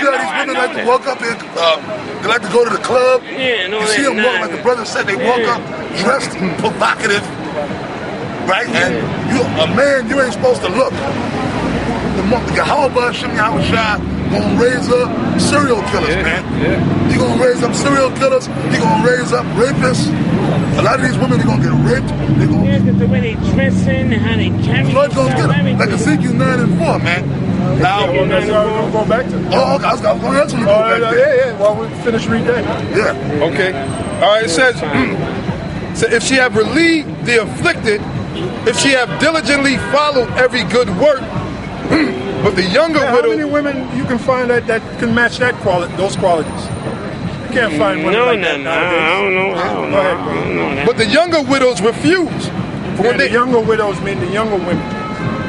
see how these women like to walk up here, they like to go to the club. Yeah, no, you see them walk, like the brother said, they walk up dressed provocative, right? And you, a man, you ain't supposed to look. Yahweh Shem Yahweh Shai gonna raise up serial killers, man. You're gonna raise up serial killers, you're gonna raise up rapists. A lot of these women are gonna get raped. They're gonna the way they dressing, how they carry Blood's gonna get them. Like Ezekiel 9 and 4, man. Now, that's what we're gonna go back to. Oh, okay, I was gonna actually go back there. Yeah, well, we finish reading that. Yeah. Okay. All right, it says, so if she have relieved the afflicted, if she have diligently followed every good work, but the younger widow... How many women you can find that can match those qualities? You can't find women like that nowadays. I don't know. Go ahead, bro. But the younger widows refuse. The younger widows mean the younger women.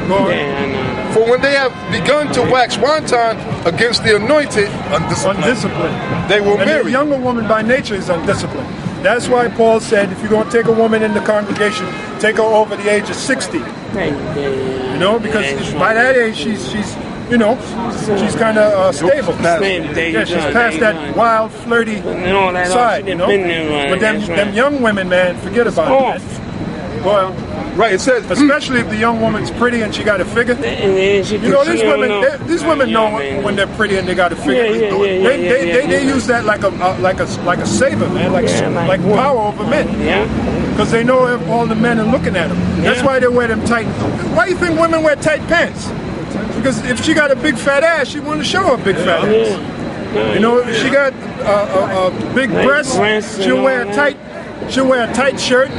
Go ahead. For when they have begun to wax wanton against the anointed, undisciplined, they will marry. The younger woman by nature is undisciplined. That's why Paul said, if you're going to take a woman in the congregation, take her over the age of 60. You know, because by that age, she's kind of stable. She's past that wild, flirty side, you know. But them young women, man, forget about it. Well, right, it says, especially if the young woman's pretty and she got a figure. You know, these women know when they're pretty and they got a figure. They use that like a saber, man, like power over men. Because they know if all the men are looking at them. That's why they wear them tight. Why do you think women wear tight pants? Because if she got a big fat ass, she want to show her big fat ass. You know, if she got a big breast, she'll wear a tight shirt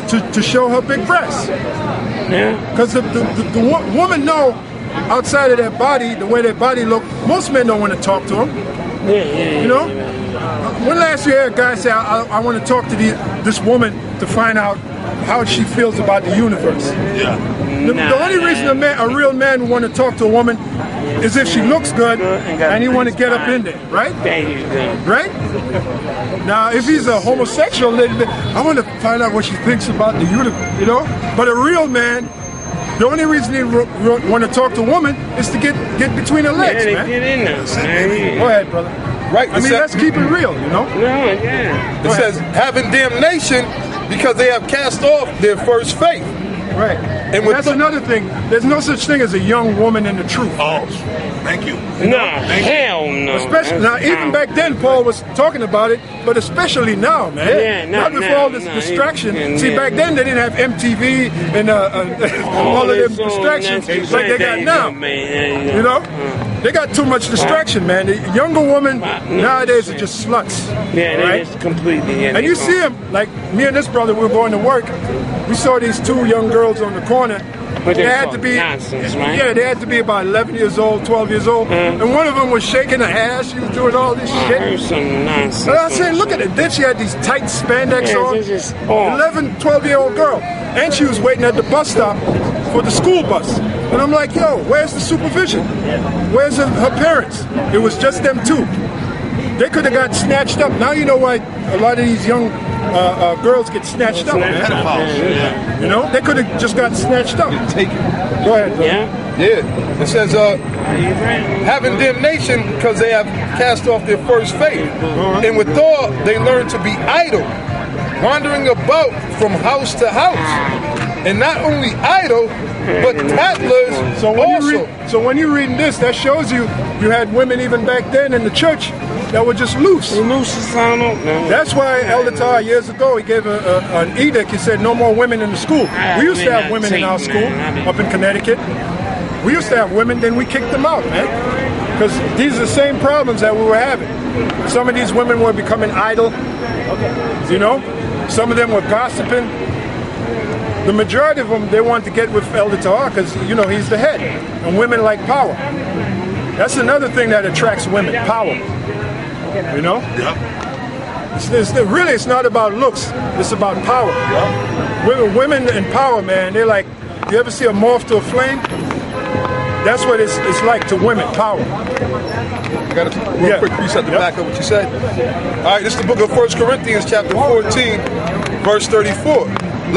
to show her big breasts. Because the woman know outside of their body, the way their body look, most men don't want to talk to them. You know? When last year a guy said, I want to talk to this woman to find out how she feels about the universe. The only reason a real man would want to talk to a woman is if she looks good and he want to get up in there, right? Right? Now, if he's a homosexual, I want to find out what she thinks about the universe, you know? But a real man, the only reason he want to talk to a woman is to get between her legs, man. Get in there, man. Go ahead, brother. Right. I mean, let's keep it real, you know? It says, having damnation because they have cast off their first faith. Right. And that's another thing. There's no such thing as a young woman in the truth. Oh, thank you. Hell no. Especially now, even back then, Paul was talking about it, but especially now, man. Not with all this distraction. See, back then they didn't have MTV and all of them distractions like they got now. You know, they got too much distraction, man. The younger women nowadays are just sluts. Right? Completely. And you see them, like me and this brother, we were going to work. We saw these two young girls on the corner. But they had to be nonsense, right? Yeah, they had to be about 11 years old, 12 years old. And one of them was shaking her ass. She was doing all this shit. Heard some nonsense. And I said, look at it. Then she had these tight spandex on. 11, 12-year-old girl. And she was waiting at the bus stop for the school bus. And I'm like, yo, where's the supervision? Where's her parents? It was just them two. They could have got snatched up. Now you know why a lot of these young girls get snatched up. You know, they could have just got snatched up. Take it. Go ahead, bro. Yeah. It says, having damnation because they have cast off their first faith. And withal, they learn to be idle, wandering about from house to house. And not only idle, but tattlers So when you're reading this, that shows you had women even back then in the church that were just loose. That's why Elder Tar years ago, he gave an edict. He said no more women in the school. We used to have women in our school up in Connecticut. We used to have women, then we kicked them out, man. Because these are the same problems that we were having. Some of these women were becoming idle. You know? Some of them were gossiping. The majority of them, they want to get with Elder Tahar because, you know, he's the head. And women like power. That's another thing that attracts women, power. You know? Really, it's not about looks. It's about power. Women in power, man, they're like, you ever see a moth to a flame? That's what it's like to women, power. I got a real quick precept to back up what you said. All right, this is the book of 1 Corinthians, chapter 14, verse 34.